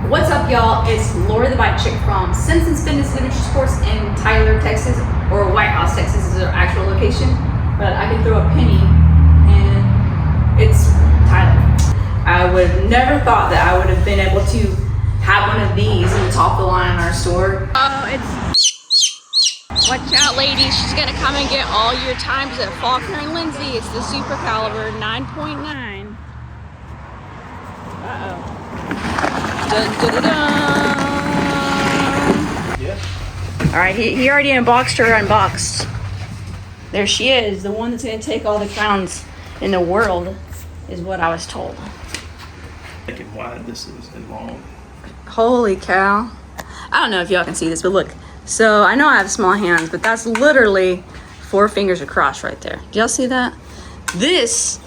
What's up, y'all? It's Lori the Bike Chick from Simpson's Fitness Adventure Sports in Tyler, Texas, or White House, Texas is our actual location. But I can throw a penny and it's Tyler. I would never thought that I would have been able to have one of these in the top of the line in our store. Oh, watch out, ladies. She's gonna come and get all your times at Faulkner and Lindsay. It's the Supercaliber 9.9. Uh-oh. Dun, dun, dun, dun. Yeah. All right, he already unboxed her unboxed. There she is, the one that's gonna take all the crowns in the world, is what I was told. Look at wide this is and long. Holy cow. I don't know if y'all can see this, but look. So I know I have small hands, but that's literally 4 fingers across right there. Do y'all see that? This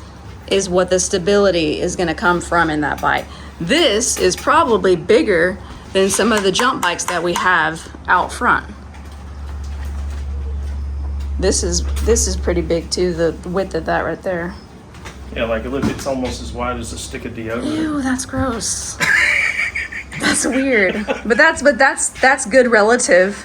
is what the stability is gonna come from in that bike. This is probably bigger than some of the jump bikes that we have out front. This is pretty big too, the width of that right there. Yeah, like look, it's almost as wide as a stick of deodorant. Ew, that's gross. That's weird. But that's good relative.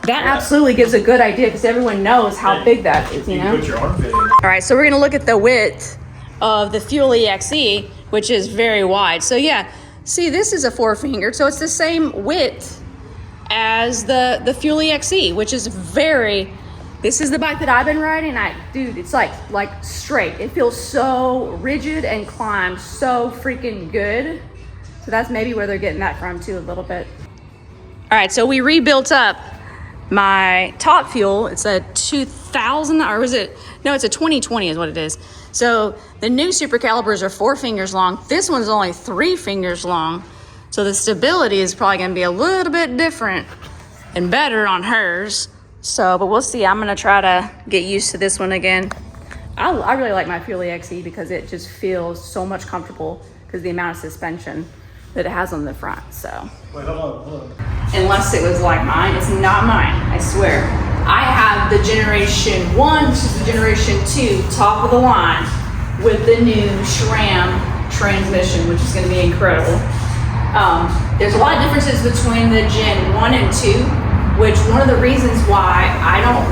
That absolutely gives a good idea because everyone knows how big that is, you know? Put your armpit in. All right, so we're gonna look at the width of the Fuel EXE, which is very wide. So yeah, see, this is a 4-finger, so it's the same width as the Fuel EXE, which is this is the bike that I've been riding. Dude, it's like straight. It feels so rigid and climbs so freaking good. So that's maybe where they're getting that from too, a little bit. All right, so we rebuilt up my top fuel. It's a 2000, or was it? No, it's a 2020 is what it is. So the new Supercalibers are 4 fingers long. This one's only 3 fingers long. So the stability is probably gonna be a little bit different and better on hers. So, but we'll see. I'm gonna try to get used to this one again. I really like my Fuel EXE because it just feels so much comfortable because the amount of suspension that it has on the front, so. Wait, hold on. Unless it was like mine, it's not mine, I swear. I have the Generation 1, which is the Generation 2, top of the line, with the new SRAM transmission, which is gonna be incredible. There's a lot of differences between the Gen 1 and 2, which one of the reasons why I don't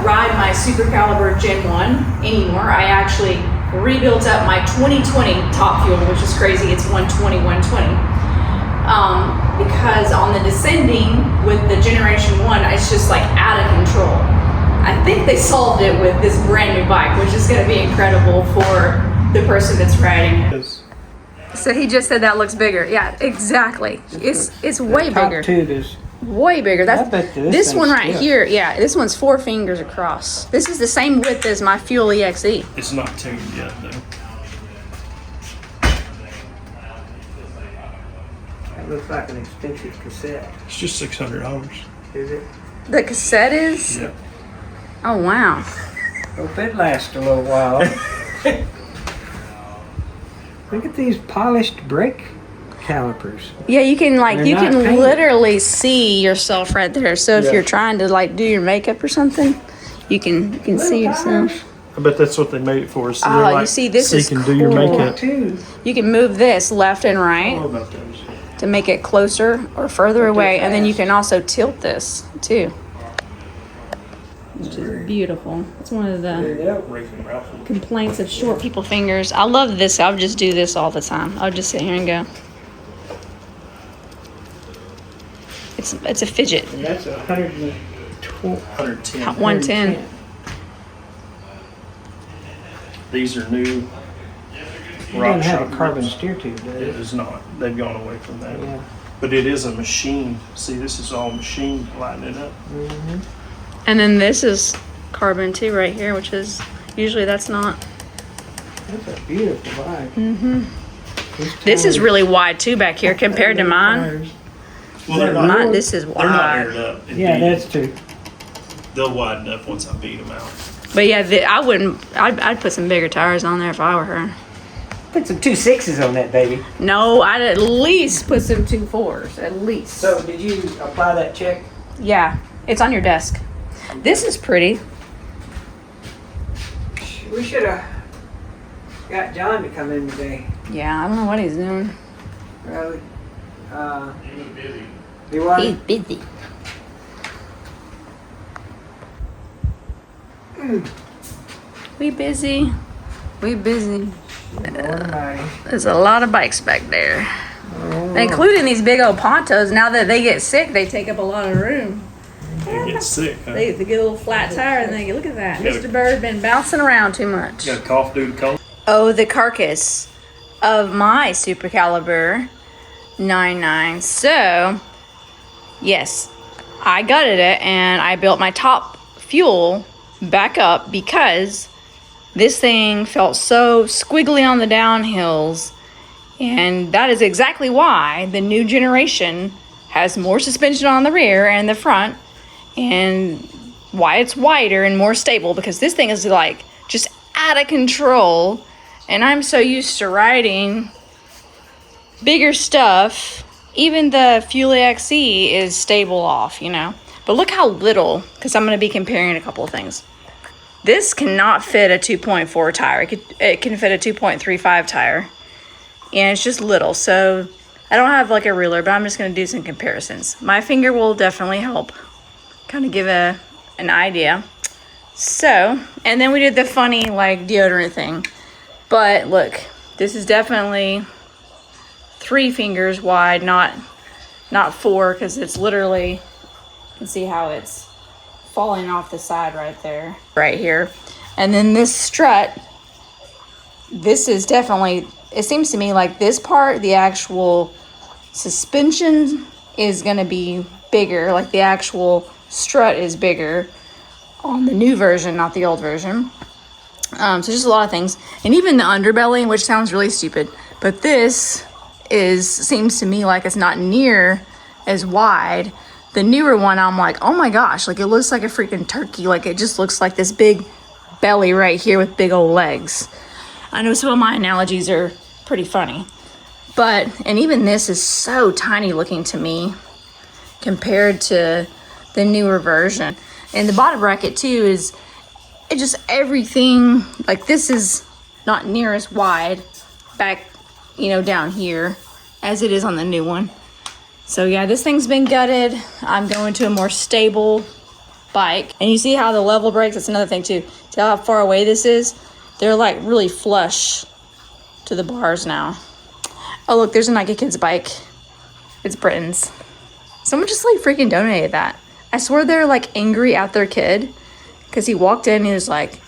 ride my Supercaliber Gen 1 anymore. I actually rebuilt up my 2020 top fuel, which is crazy. It's 120. Because on the descending with the Generation 1, it's just like out of control. I think they solved it with this brand new bike, which is gonna be incredible for the person that's riding it. So he just said that looks bigger. Yeah, exactly. It's way bigger. Top tube is way bigger. I bet This one right here, yeah, this one's 4 fingers across. This is the same width as my Fuel EXE. It's not tuned yet though. That looks like an expensive cassette. It's just $600. Is it? The cassette is? Yeah. Oh, wow. Hope it lasts a little while. Look at these polished brake calipers. Yeah, you can They're you not can painted. literally see yourself right there. So if Yeah. you're trying to like do your makeup or something, you can see yourself. I bet that's what they made it for. So Oh, they're you like, see, this so is you can do your cool. makeup. Too. You can move this left and I right don't know about those. to make it closer or further But they're away, and then you fast. can also tilt this too. Which is beautiful. It's one of the Yep. Racing Ralph. complaints of short people fingers. I love this. I would just do this all the time. I would just sit here and go. It's a fidget. And that's 110. 110. 110. These are new. It doesn't have shop a carbon grips. steer tube, does It it? is not. They've gone away from that. Yeah. But it is a machine. See, this is all machine lighting it up. Mm-hmm. And then this is carbon too right here, which is usually that's not. That's a beautiful bike. Mm-hmm. This is really wide too back here compared to mine. Well, they're not. Mine, this is They're not wide. aired up. and Yeah, beat that's it. true. They'll widen up once I beat them out. But yeah, I'd put some bigger tires on there if I were her. Put some 2.6s on that baby. No, I'd at least put some 2.4s, at least. So did you apply that check? Yeah, it's on your desk. This is pretty. We should have got John to come in today. Yeah, I don't know what he's doing. Well, You want He's it? busy. We busy. We busy. There's a lot of bikes back there. Including these big old pontos. Now that they get sick, they take up a lot of room. They get sick, huh? They get a little flat tire and they get, look at that. Yeah. Mr. Bird been bouncing around too much. Got a cough due to cold. Oh, the carcass of my Supercaliber 99. So, yes, I gutted it and I built my top fuel back up because this thing felt so squiggly on the downhills. And that is exactly why the new generation has more suspension on the rear and the front, and why it's wider and more stable, because this thing is like just out of control. And I'm so used to riding bigger stuff. Even the Fuel XE is stable off, you know. But look how little, because I'm going to be comparing a couple of things. This cannot fit a 2.4 tire. It can fit a 2.35 tire. And it's just little, so I don't have like a ruler, but I'm just going to do some comparisons. My finger will definitely help kind of give an idea. So, and then we did the funny like deodorant thing. But look, this is definitely 3 fingers wide, not 4, because it's literally, you can see how it's falling off the side right there, right here. And then this strut, this is definitely, it seems to me like this part, the actual suspension is going to be bigger, like the actual strut is bigger on the new version, not the old version. So just a lot of things. And even the underbelly, which sounds really stupid, but this seems to me like it's not near as wide. The newer one, I'm like, oh my gosh, like it looks like a freaking turkey. Like it just looks like this big belly right here with big old legs. I know some of my analogies are pretty funny, and even this is so tiny looking to me compared to the newer version. And the bottom bracket too is, it just everything, like this is not near as wide back, you know, down here as it is on the new one. So yeah, this thing's been gutted. I'm going to a more stable bike. And you see how the level brakes, that's another thing too. See how far away this is? They're like really flush to the bars now. Oh look, there's a Nike Kids bike. It's Britain's. Someone just like freaking donated that. I swear they're like angry at their kid because he walked in and he was like,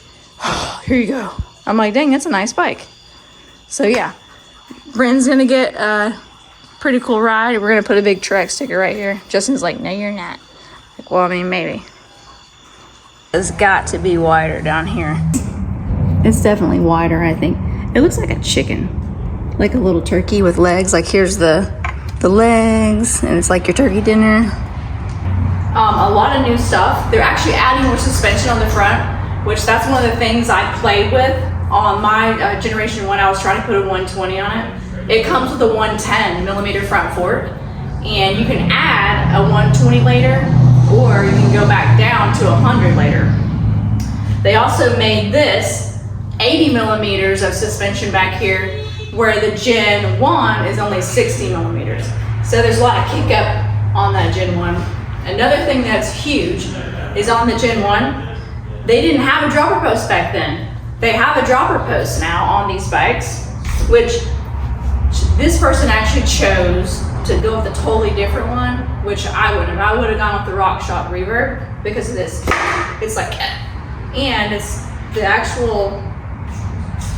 oh, here you go. I'm like, dang, that's a nice bike. So yeah, Bryn's gonna get a pretty cool ride. We're gonna put a big Trek sticker right here. Justin's like, no, you're not. Like, well, I mean, maybe. It's got to be wider down here. It's definitely wider, I think. It looks like a chicken, like a little turkey with legs. Like here's the legs, and it's like your turkey dinner. A lot of new stuff. They're actually adding more suspension on the front, which that's one of the things I played with on my Generation 1. I was trying to put a 120 on it. It comes with a 110 millimeter front fork, and you can add a 120 later, or you can go back down to 100 later. They also made this 80 millimeters of suspension back here, where the Gen 1 is only 60 millimeters. So there's a lot of kick up on that Gen 1. Another thing that's huge is on the Gen 1, they didn't have a dropper post back then. They have a dropper post now on these bikes, which this person actually chose to go with a totally different one, which I wouldn't have. I would have gone with the RockShox Reverb because of this. It's like, and it's the actual,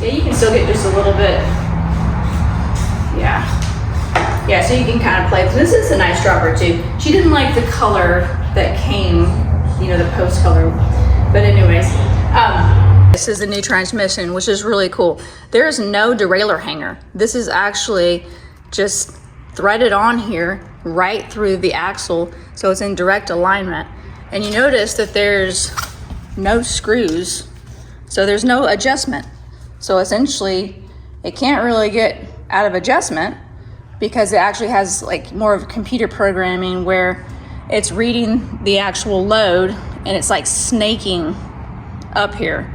yeah, you can still get just a little bit, yeah. Yeah, so you can kind of play. This is a nice dropper too. She didn't like the color that came, you know, the post color. But anyways, this is a new transmission, which is really cool. There is no derailleur hanger. This is actually just threaded on here right through the axle, so it's in direct alignment. And you notice that there's no screws, so there's no adjustment. So essentially, it can't really get out of adjustment because it actually has like more of computer programming where it's reading the actual load and it's like snaking up here.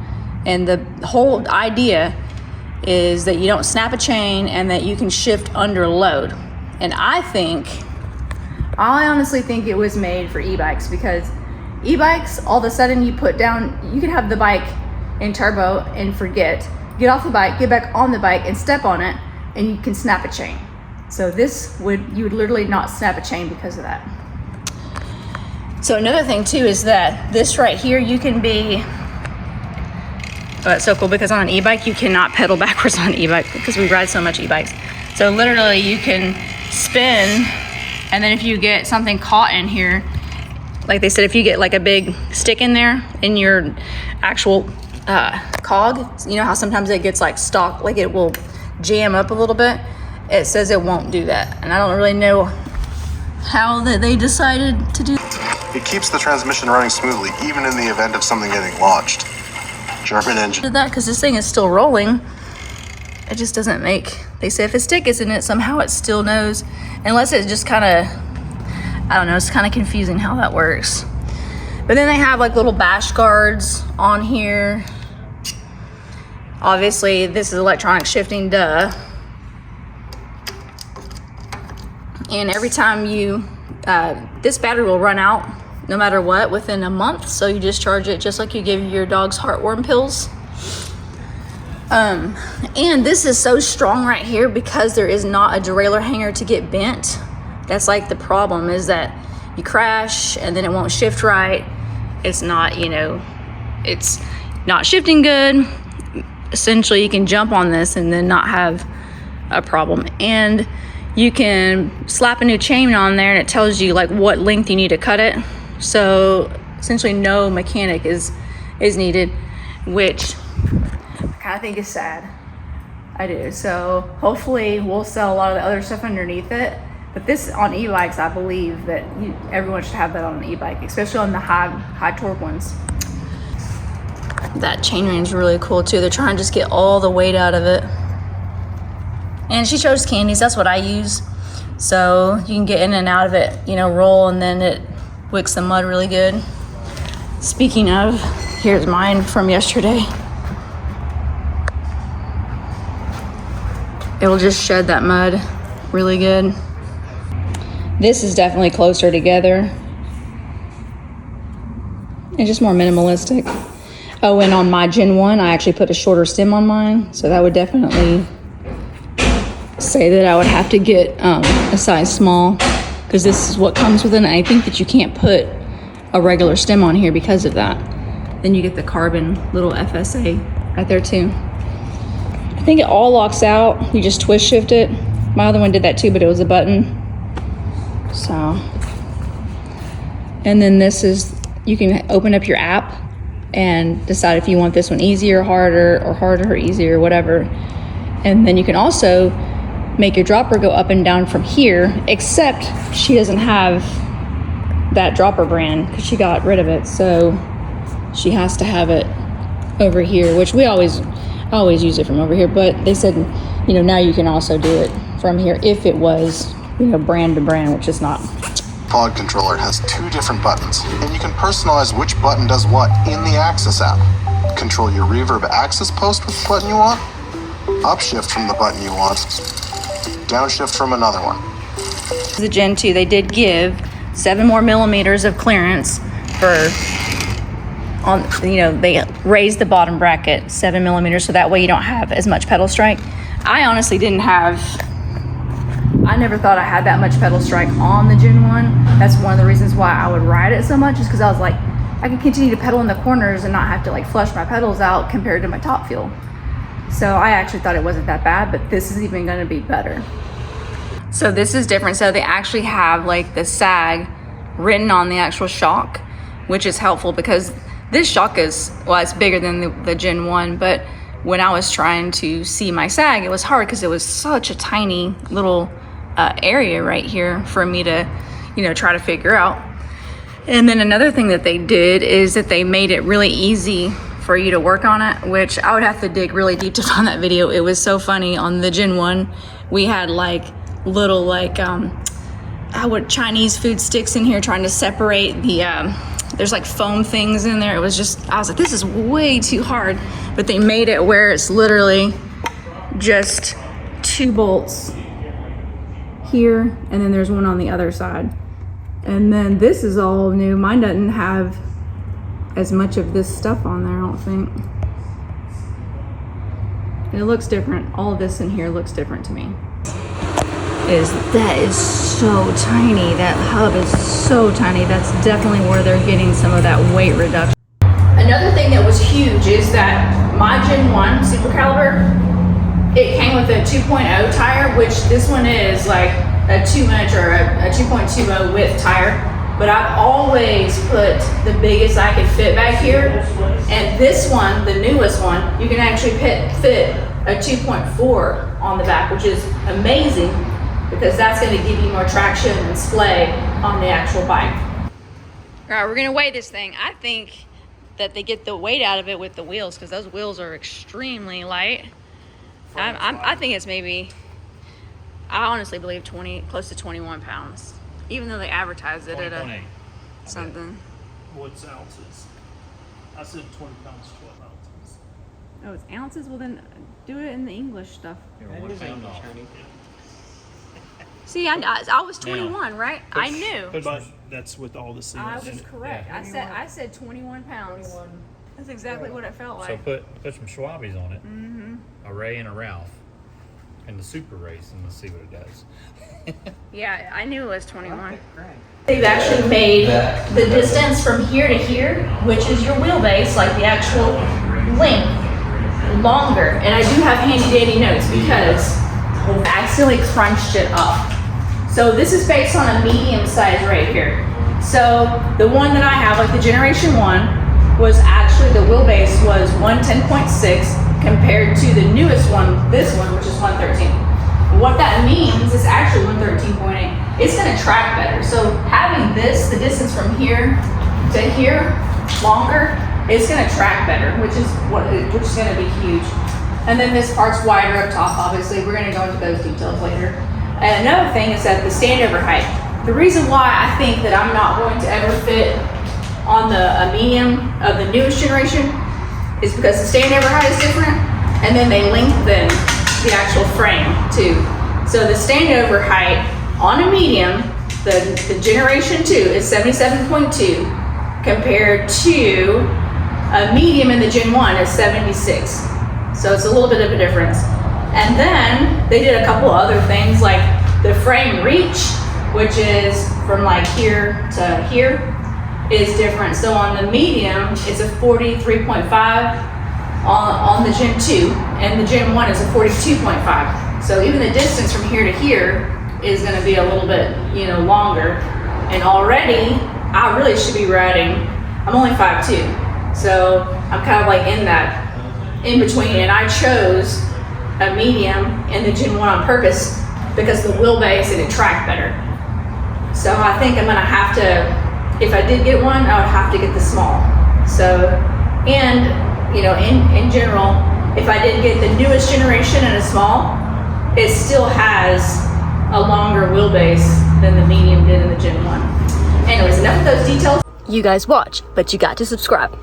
And the whole idea is that you don't snap a chain and that you can shift under load. And I honestly think it was made for e-bikes, because e-bikes, all of a sudden you put down, you can have the bike in turbo and forget, get off the bike, get back on the bike and step on it, and you can snap a chain. So you would literally not snap a chain because of that. So another thing too is that this right here, you can be, oh, it's so cool because on an e-bike, you cannot pedal backwards on an e-bike because we ride so much e-bikes. So literally you can spin, and then if you get something caught in here, like they said, if you get like a big stick in there in your actual cog, you know how sometimes it gets like stuck, like it will jam up a little bit. It says it won't do that. And I don't really know how that they decided to do that. It keeps the transmission running smoothly, even in the event of something getting launched. German engine. Did that because this thing is still rolling. It just doesn't make, they say if a stick is in it, somehow it still knows, unless it just kind of, I don't know, it's kind of confusing how that works. But then they have like little bash guards on here. Obviously this is electronic shifting, duh. And every time you, this battery will run out no matter what within a month. So you just charge it just like you give your dog's heartworm pills. And this is so strong right here because there is not a derailleur hanger to get bent. That's like the problem, is that you crash and then it won't shift right. It's not, you know, it's not shifting good. Essentially you can jump on this and then not have a problem. And you can slap a new chain on there and it tells you like what length you need to cut it. So essentially no mechanic is needed, which I kind of think is sad. I do. So hopefully we'll sell a lot of the other stuff underneath it. But this on e-bikes, I believe that everyone should have that on an e-bike, especially on the high torque ones. That chainring is really cool too. They're trying to just get all the weight out of it. And she chose candies, that's what I use. So you can get in and out of it, you know, roll, and then it wicks the mud really good. Speaking of, here's mine from yesterday. It will just shed that mud really good. This is definitely closer together. It's just more minimalistic. Oh, and on my Gen 1, I actually put a shorter stem on mine. So that would definitely say that I would have to get a size small, because this is what comes with it. And I think that you can't put a regular stem on here because of that. Then you get the carbon little FSA right there too. I think it all locks out. You just twist shift it. My other one did that too, but it was a button. So, and then this is, you can open up your app and decide if you want this one easier, harder, or easier, whatever. And then you can also make your dropper go up and down from here, except she doesn't have that dropper brand because she got rid of it. So she has to have it over here, which we always use it from over here. But they said, you know, now you can also do it from here if it was, you know, brand to brand, which is not. Pod controller has 2 different buttons, and you can personalize which button does what in the AXS app. Control your reverb access post with the button you want, upshift from the button you want, downshift from another one. The Gen 2, they did give 7 more millimeters of clearance for, on, you know, they raised the bottom bracket 7 millimeters, so that way you don't have as much pedal strike. I honestly didn't have, I never thought I had that much pedal strike on the Gen 1. That's one of the reasons why I would ride it so much, is because I was like, I can continue to pedal in the corners and not have to like flush my pedals out compared to my top fuel. So I actually thought it wasn't that bad, but this is even gonna be better. So this is different. So they actually have like the sag written on the actual shock, which is helpful because this shock is, well, it's bigger than the Gen 1, but when I was trying to see my sag, it was hard because it was such a tiny little area right here for me to, you know, try to figure out. And then another thing that they did is that they made it really easy for you to work on it, which I would have to dig really deep to find that video. It was so funny. On the Gen 1, we had like little like Chinese food sticks in here trying to separate the there's like foam things in there. It was just, I was like, this is way too hard. But they made it where it's literally just 2 bolts here, and then there's one on the other side. And then this is all new. Mine doesn't have as much of this stuff on there, I don't think. It looks different. All of this in here looks different to me. That is so tiny. That hub is so tiny. That's definitely where they're getting some of that weight reduction. Another thing that was huge is that my Gen 1 Supercaliber, it came with a 2.0 tire, which this one is like a 2-inch or a 2.20 width tire. But I've always put the biggest I could fit back here. And this one, the newest one, you can actually fit a 2.4 on the back, which is amazing because that's going to give you more traction and splay on the actual bike. All right, we're going to weigh this thing. I think that they get the weight out of it with the wheels because those wheels are extremely light. I think it's maybe, I honestly believe close to 21 pounds. Even though they advertised it at a something. What's ounces? I said 20 pounds, 12 ounces. Oh, it's ounces? Well, then do it in the English stuff. See, I was 21, right? I knew. But that's with all the seals. I was correct. Yeah. I said 21 pounds. That's exactly what it felt like. So put some Schwabies on it. Mm-hmm. A Ray and a Ralph. And the Super Race, and let's see what it does. Yeah, I knew it was 21. They've actually made the distance from here to here, which is your wheelbase, like the actual length, longer. And I do have handy dandy notes because I accidentally crunched it up. So this is based on a medium size right here. So the one that I have, like the Generation 1, was actually, the wheelbase was 110.6 compared to the newest one, this one, which is 113. What that means is actually 113.8. It's going to track better. So having this, the distance from here to here, longer, it's going to track better, which is going to be huge. And then this part's wider up top. Obviously, we're going to go into those details later. And another thing is that the standover height. The reason why I think that I'm not going to ever fit on a medium of the newest generation is because the standover height is different, and then they lengthen the actual frame too. So the standover height on a medium, the Generation 2 is 77.2 compared to a medium in the Gen 1 is 76. So it's a little bit of a difference. And then they did a couple other things like the frame reach, which is from like here to here, is different. So on the medium, it's a 43.5 on the Gen 2, and the Gen 1 is a 42.5. So even the distance from here to here is going to be a little bit, longer. And already, I really should be riding, I'm only 5'2", so I'm kind of like in that in between, and I chose a medium in the Gen 1 on purpose because the wheelbase and it tracked better. So I think I'm gonna have to, if I did get one, I would have to get the small. So, and in general, if I did get the newest generation in a small, it still has a longer wheelbase than the medium did in the Gen 1. Anyways, enough of those details. You guys watch, but you got to subscribe.